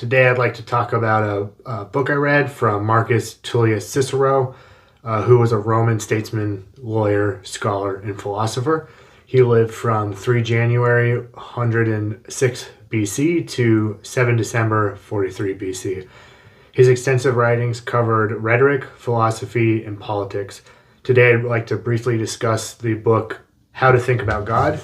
Today I'd like to talk about a book I read from Marcus Tullius Cicero, who was a Roman statesman, lawyer, scholar, and philosopher. He lived from 3 January 106 BC to 7 December 43 BC. His extensive writings covered rhetoric, philosophy, and politics. Today I'd like to briefly discuss the book How to Think About God,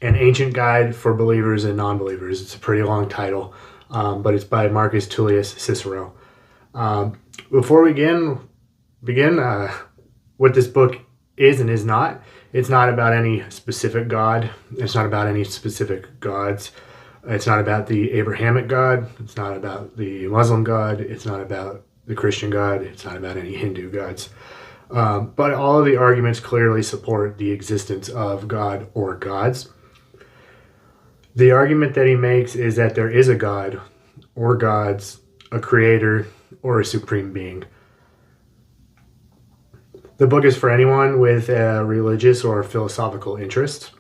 an ancient guide for believers and non-believers. It's a pretty long title, but it's by Marcus Tullius Cicero. Before we begin what this book is and is not, it's not about any specific God. It's not about any specific gods. It's not about the Abrahamic God. It's not about the Muslim God. It's not about the Christian God. It's not about any Hindu gods. But all of the arguments clearly support the existence of God or gods. The argument that he makes is that there is a God or gods, a creator, or a supreme being. The book is for anyone with a religious or philosophical interest.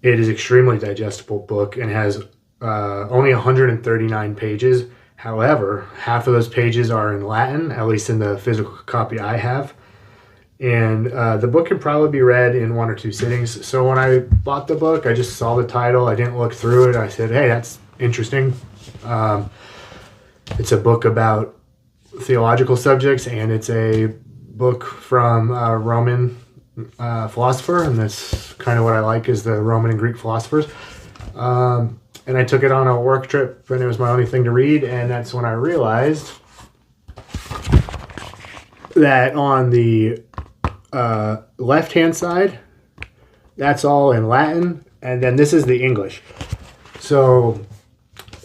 It is an extremely digestible book and has only 139 pages. However, half of those pages are in Latin, at least in the physical copy I have. And the book could probably be read in 1 or 2 sittings. So when I bought the book, I just saw the title. I didn't look through it. I said, hey, that's interesting. It's a book about theological subjects, and it's a book from a Roman philosopher, and that's kind of what I like, is the Roman and Greek philosophers. And I took it on a work trip, and it was my only thing to read, and that's when I realized that on the left-hand side, that's all in Latin, and then this is the English. So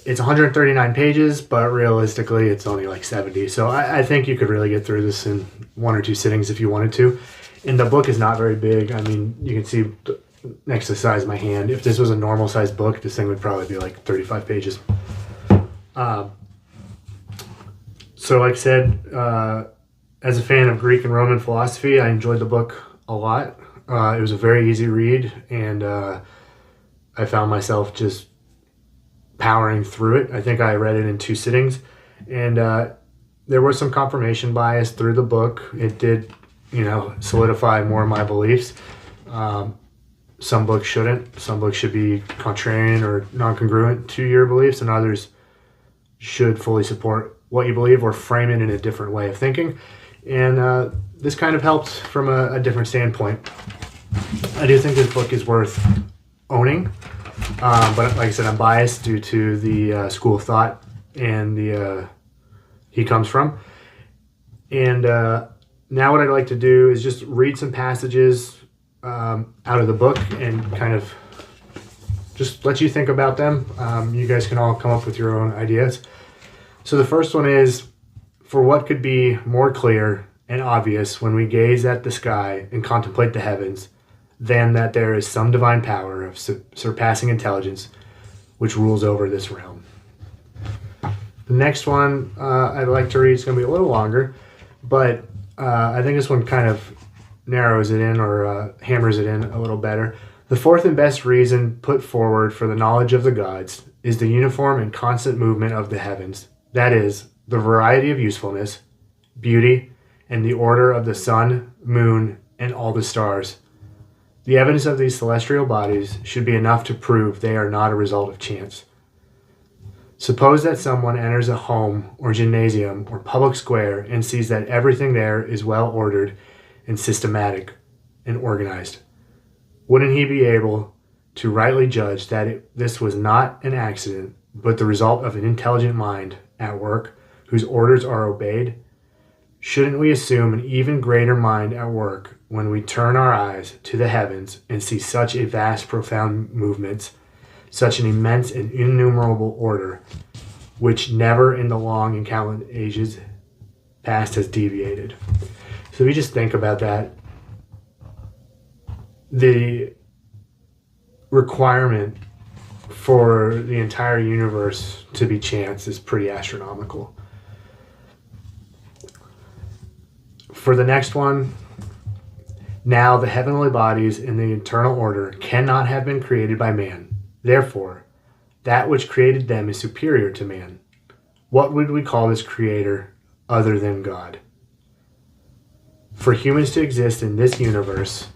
it's 139 pages, but realistically it's only like 70. So I think you could really get through this in 1 or 2 sittings if you wanted to. And the book is not very big. I mean, you can see next to the size of my hand. If this was a normal size book, this thing would probably be like 35 pages. So like I said, as a fan of Greek and Roman philosophy, I enjoyed the book a lot. It was a very easy read, and I found myself just powering through it. I think I read it in 2 sittings, and there was some confirmation bias through the book. It did, solidify more of my beliefs. Some books shouldn't. Some books should be contrarian or non-congruent to your beliefs, and others should fully support what you believe or frame it in a different way of thinking. And this kind of helped from a different standpoint. I do think this book is worth owning, but like I said, I'm biased due to the school of thought and the he comes from. And now what I'd like to do is just read some passages out of the book and kind of just let you think about them. You guys can all come up with your own ideas. So the first one is, for what could be more clear and obvious when we gaze at the sky and contemplate the heavens than that there is some divine power of surpassing intelligence which rules over this realm. The next one I'd like to read is going to be a little longer, but I think this one kind of narrows it in or hammers it in a little better. The fourth and best reason put forward for the knowledge of the gods is the uniform and constant movement of the heavens. That is, the variety of usefulness, beauty, and the order of the sun, moon, and all the stars. The evidence of these celestial bodies should be enough to prove they are not a result of chance. Suppose that someone enters a home or gymnasium or public square and sees that everything there is well ordered and systematic and organized. Wouldn't he be able to rightly judge that this was not an accident, but the result of an intelligent mind at work whose orders are obeyed? Shouldn't we assume an even greater mind at work when we turn our eyes to the heavens and see such a vast, profound movements, such an immense and innumerable order, which never in the long and countless ages past has deviated? So if you just think about that, the requirement for the entire universe to be chance is pretty astronomical. For the next one, Now the heavenly bodies in the eternal order cannot have been created by man. Therefore, that which created them is superior to man. What would we call this creator other than God? For humans to exist in this universe,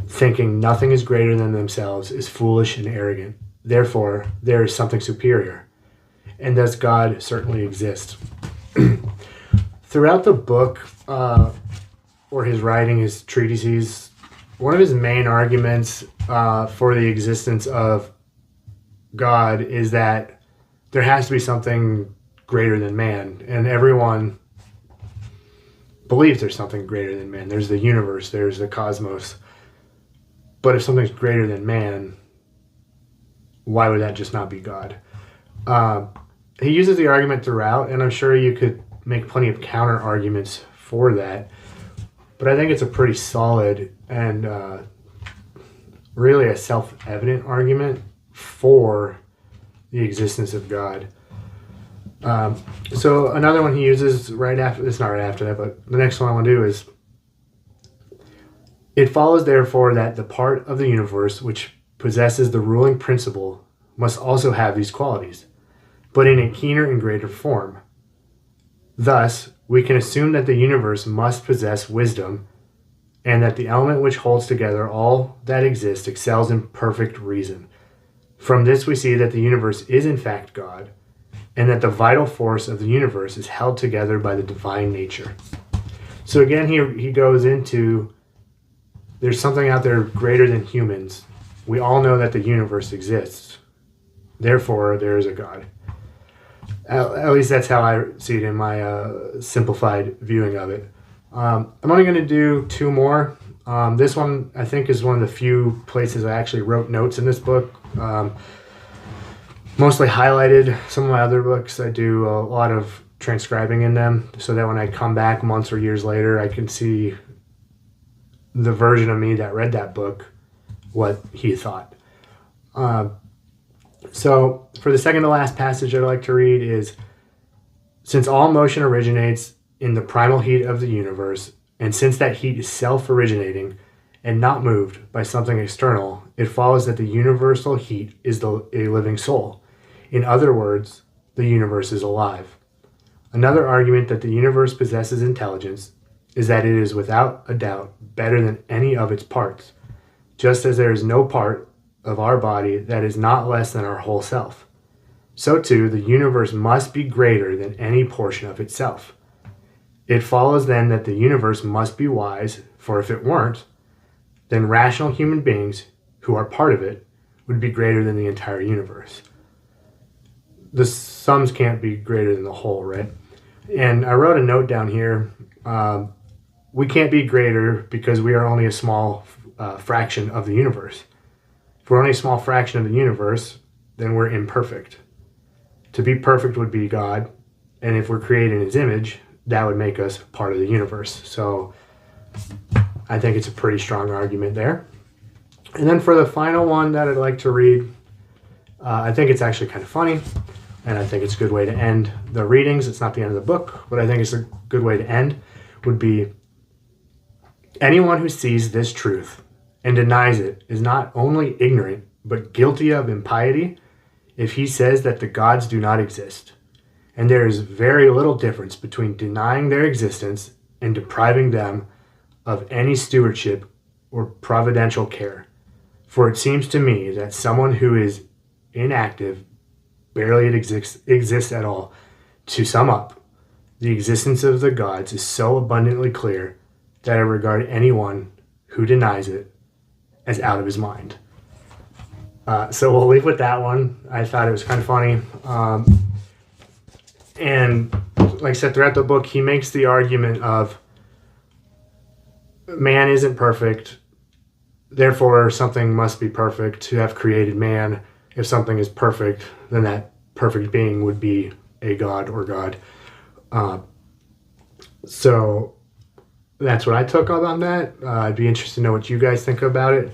thinking nothing is greater than themselves, is foolish and arrogant. Therefore, there is something superior, and thus God certainly exists. Throughout the book, or his writing, his treatises, one of his main arguments for the existence of God is that there has to be something greater than man, and everyone believes there's something greater than man. There's the universe, there's the cosmos. But if something's greater than man, why would that just not be God? He uses the argument throughout, and I'm sure you could make plenty of counter arguments for that. But I think it's a pretty solid and really a self-evident argument for the existence of God. So another one he uses right after, it's not right after that, but the next one I want to do is, it follows therefore that the part of the universe which possesses the ruling principle must also have these qualities, but in a keener and greater form. Thus, we can assume that the universe must possess wisdom, and that the element which holds together all that exists excels in perfect reason. From this we see that the universe is in fact God, and that the vital force of the universe is held together by the divine nature. So again, he goes into, there's something out there greater than humans. We all know that the universe exists. Therefore, there is a God. At least that's how I see it in my simplified viewing of it. I'm only going to do two more. This one, I think, is one of the few places I actually wrote notes in this book. Mostly highlighted. Some of my other books, I do a lot of transcribing in them, so that when I come back months or years later, I can see the version of me that read that book, what he thought. So for the second to last passage I'd like to read is, since all motion originates in the primal heat of the universe, and since that heat is self-originating and not moved by something external, it follows that the universal heat is a living soul. In other words, the universe is alive. Another argument that the universe possesses intelligence is that it is without a doubt better than any of its parts, just as there is no part of our body that is not less than our whole self. So too, the universe must be greater than any portion of itself. It follows then that the universe must be wise, for if it weren't, then rational human beings, who are part of it, would be greater than the entire universe. The sums can't be greater than the whole, right? And I wrote a note down here. We can't be greater because we are only a small fraction of the universe. If we're only a small fraction of the universe, then we're imperfect. To be perfect would be God, and if we're created in his image, that would make us part of the universe. So I think it's a pretty strong argument there. And then for the final one that I'd like to read, I think it's actually kind of funny, and I think it's a good way to end the readings. It's not the end of the book, but I think it's a good way to end, would be, anyone who sees this truth and denies it is not only ignorant, but guilty of impiety if he says that the gods do not exist. And there is very little difference between denying their existence and depriving them of any stewardship or providential care. For it seems to me that someone who is inactive barely exists at all. To sum up, the existence of the gods is so abundantly clear that I regard anyone who denies it as out of his mind. So we'll leave with that one. I thought it was kind of funny. And like I said, throughout the book, he makes the argument of man isn't perfect, therefore something must be perfect to have created man. If something is perfect, then that perfect being would be a god or God. So that's what I took up on that. I'd be interested to know what you guys think about it.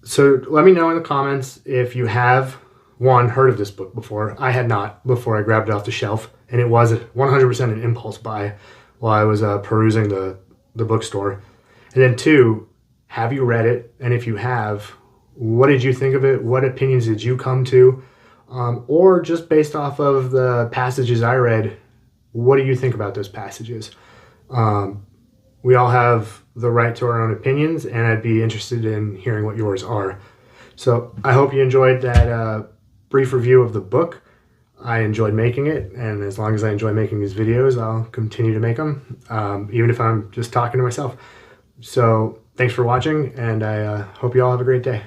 So let me know in the comments if you have, one, heard of this book before. I had not before I grabbed it off the shelf, and it was 100% an impulse buy while I was perusing the the bookstore. And then 2, have you read it? And if you have, what did you think of it? What opinions did you come to? Or just based off of the passages I read, what do you think about those passages? We all have the right to our own opinions, and I'd be interested in hearing what yours are. So I hope you enjoyed that brief review of the book. I enjoyed making it, and as long as I enjoy making these videos, I'll continue to make them, even if I'm just talking to myself. So thanks for watching, and I hope you all have a great day.